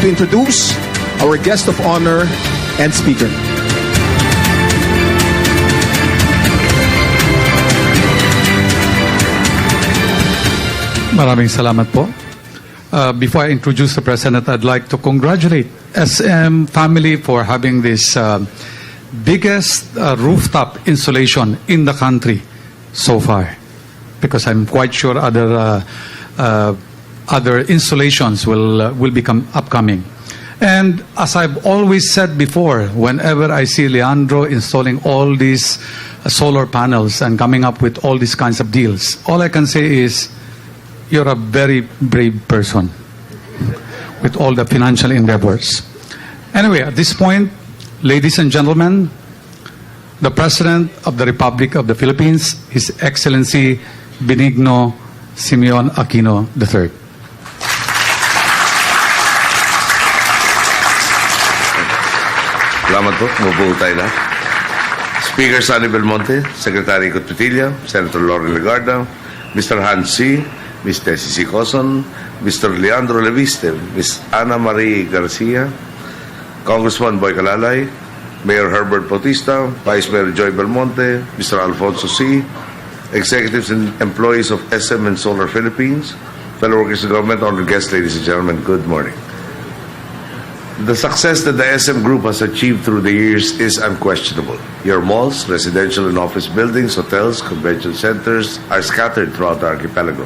to introduce our guest of honor and speaker. Maraming salamat po. Before I introduce the President, I'd like to congratulate SM family for having this biggest rooftop installation in the country so far. Because I'm quite sure other installations will become upcoming. And as I've always said before, whenever I see Leandro installing all these solar panels and coming up with all these kinds of deals, all I can say is, you're a very brave person with all the financial endeavors. Anyway, at this point, ladies and gentlemen, the President of the Republic of the Philippines, His Excellency Benigno Simeon Aquino III. Salamat po. Mabuo tayo na. Speaker Sonny Belmonte, Secretary Cotpetilla, Senator Lauren Legarda, Mr. Hans C., Ms. Tessie Sicoson, Mr. Leandro Leviste, Ms. Ana Marie Garcia, Congressman Boy Calalay, Mayor Herbert Bautista, Vice Mayor Joy Belmonte, Mr. Alfonso C., executives and employees of SM and Solar Philippines, fellow workers of government, honored guests, ladies and gentlemen, good morning. The success that the SM Group has achieved through the years is unquestionable. Your malls, residential and office buildings, hotels, convention centers are scattered throughout the archipelago,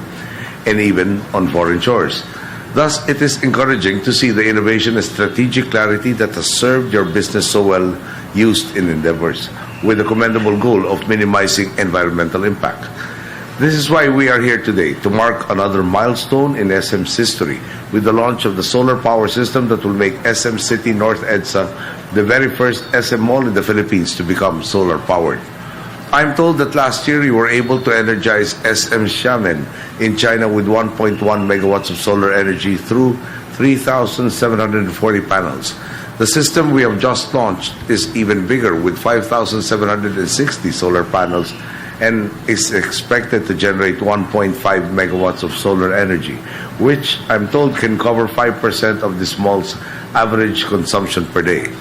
and even on foreign shores. Thus, it is encouraging to see the innovation and strategic clarity that has served your business so well used in endeavors, with the commendable goal of minimizing environmental impact. This is why we are here today, to mark another milestone in SM's history with the launch of the solar power system that will make SM City North EDSA the very first SM mall in the Philippines to become solar powered. I'm told that last year you were able to energize SM Xiamen in China with 1.1 megawatts of solar energy through 3,740 panels. The system we have just launched is even bigger with 5,760 solar panels and is expected to generate 1.5 megawatts of solar energy, which I'm told can cover 5% of this mall's average consumption per day.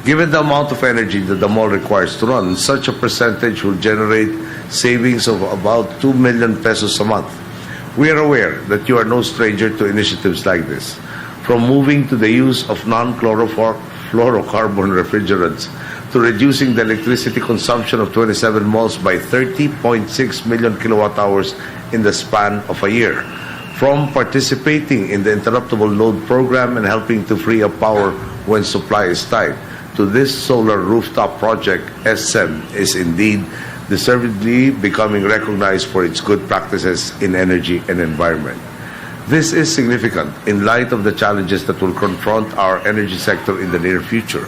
Given the amount of energy that the mall requires to run, such a percentage will generate savings of about 2 million pesos a month. We are aware that you are no stranger to initiatives like this, from moving to the use of non-fluorocarbon refrigerants to reducing the electricity consumption of 27 malls by 30.6 million kilowatt hours in the span of a year, from participating in the interruptible load program and helping to free up power when supply is tight, to this solar rooftop project. SM is indeed deservedly becoming recognized for its good practices in energy and environment. This is significant in light of the challenges that will confront our energy sector in the near future.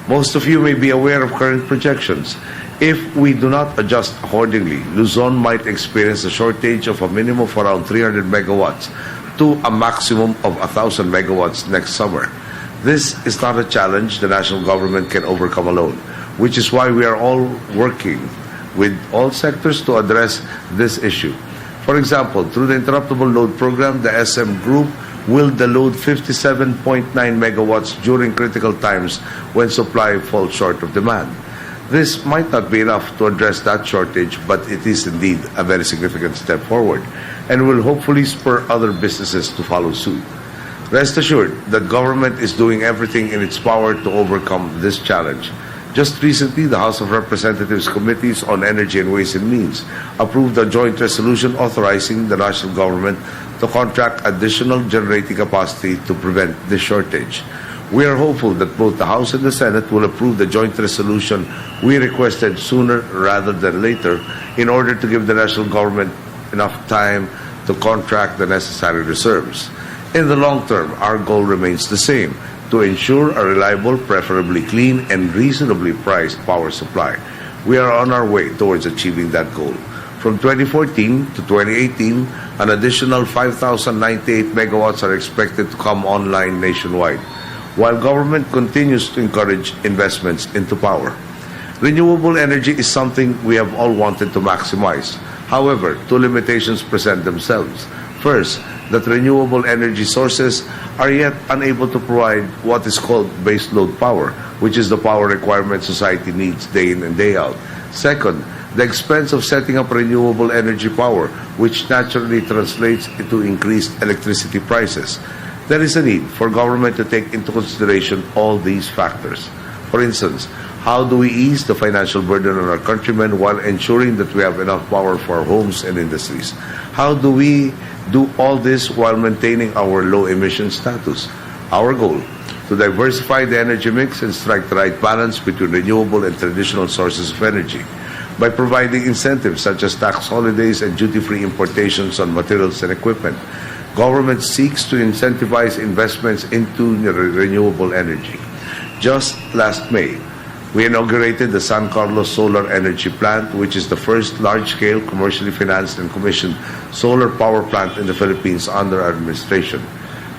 Most of you may be aware of current projections. If we do not adjust accordingly, Luzon might experience a shortage of a minimum of around 300 megawatts to a maximum of 1,000 megawatts next summer. This is not a challenge the national government can overcome alone, which is why we are all working with all sectors to address this issue. For example, through the interruptible load program, the SM Group will load 57.9 megawatts during critical times when supply falls short of demand. This might not be enough to address that shortage, but it is indeed a very significant step forward and will hopefully spur other businesses to follow suit. Rest assured that government is doing everything in its power to overcome this challenge. Just recently, the House of Representatives Committees on Energy and Ways and Means approved a joint resolution authorizing the national government to contract additional generating capacity to prevent this shortage. We are hopeful that both the House and the Senate will approve the joint resolution we requested sooner rather than later in order to give the national government enough time to contract the necessary reserves. In the long term, our goal remains the same: to ensure a reliable, preferably clean, and reasonably priced power supply. We are on our way towards achieving that goal. From 2014 to 2018, an additional 5,098 megawatts are expected to come online nationwide, while government continues to encourage investments into power. Renewable energy is something we have all wanted to maximize. However, two limitations present themselves. First, that renewable energy sources are yet unable to provide what is called baseload power, which is the power requirement society needs day in and day out. Second, the expense of setting up renewable energy power, which naturally translates into increased electricity prices. There is a need for government to take into consideration all these factors. For instance, how do we ease the financial burden on our countrymen while ensuring that we have enough power for our homes and industries? How do we do all this while maintaining our low emission status? Our goal, to diversify the energy mix and strike the right balance between renewable and traditional sources of energy. By providing incentives such as tax holidays and duty-free importations on materials and equipment, government seeks to incentivize investments into renewable energy. Just last May, we inaugurated the San Carlos Solar Energy Plant, which is the first large-scale, commercially financed and commissioned solar power plant in the Philippines under our administration.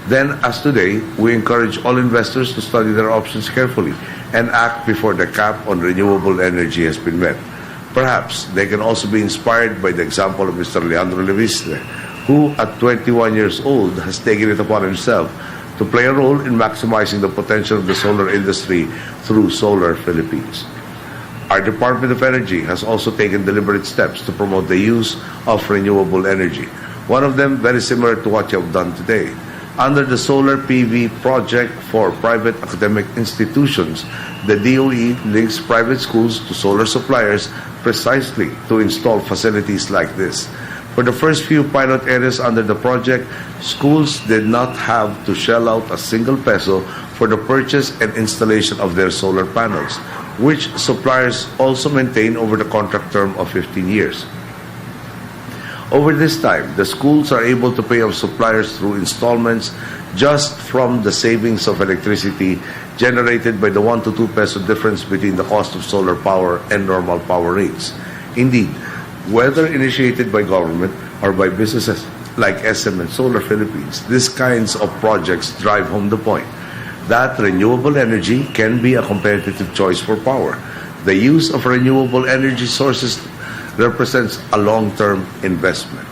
Then, as today, we encourage all investors to study their options carefully and act before the cap on renewable energy has been met. Perhaps they can also be inspired by the example of Mr. Leandro Leviste, who at 21 years old has taken it upon himself to play a role in maximizing the potential of the solar industry through Solar Philippines. Our Department of Energy has also taken deliberate steps to promote the use of renewable energy. One of them very similar to what you have done today. Under the Solar PV project for private academic institutions, the DOE links private schools to solar suppliers precisely to install facilities like this. For the first few pilot areas under the project, schools did not have to shell out a single peso for the purchase and installation of their solar panels, which suppliers also maintain over the contract term of 15 years. Over this time, the schools are able to pay off suppliers through installments just from the savings of electricity generated by the 1 to 2 peso difference between the cost of solar power and normal power rates. Indeed, whether initiated by government or by businesses like SM and Solar Philippines, these kinds of projects drive home the point that renewable energy can be a competitive choice for power. The use of renewable energy sources represents a long-term investment.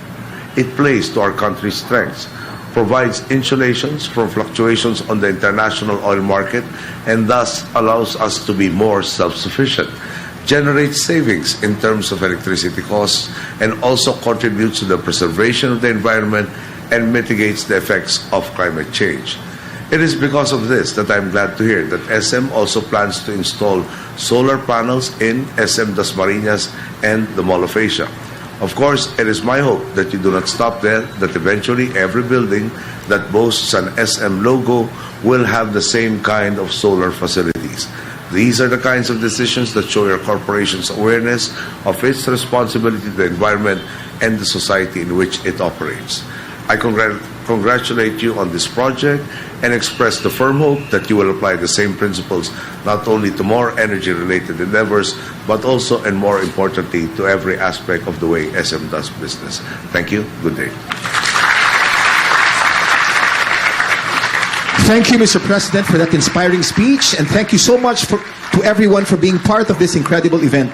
It plays to our country's strengths, provides insulations from fluctuations on the international oil market, and thus allows us to be more self-sufficient, generates savings in terms of electricity costs, and also contributes to the preservation of the environment and mitigates the effects of climate change. It is because of this that I'm glad to hear that SM also plans to install solar panels in SM Dasmariñas and the Mall of Asia. Of course, it is my hope that you do not stop there, that eventually every building that boasts an SM logo will have the same kind of solar facilities. These are the kinds of decisions that show your corporation's awareness of its responsibility to the environment and the society in which it operates. I congratulate you on this project and express the firm hope that you will apply the same principles not only to more energy-related endeavors, but also and more importantly to every aspect of the way SM does business. Thank you. Good day. Thank you, Mr. President, for that inspiring speech, and thank you so much to everyone for being part of this incredible event.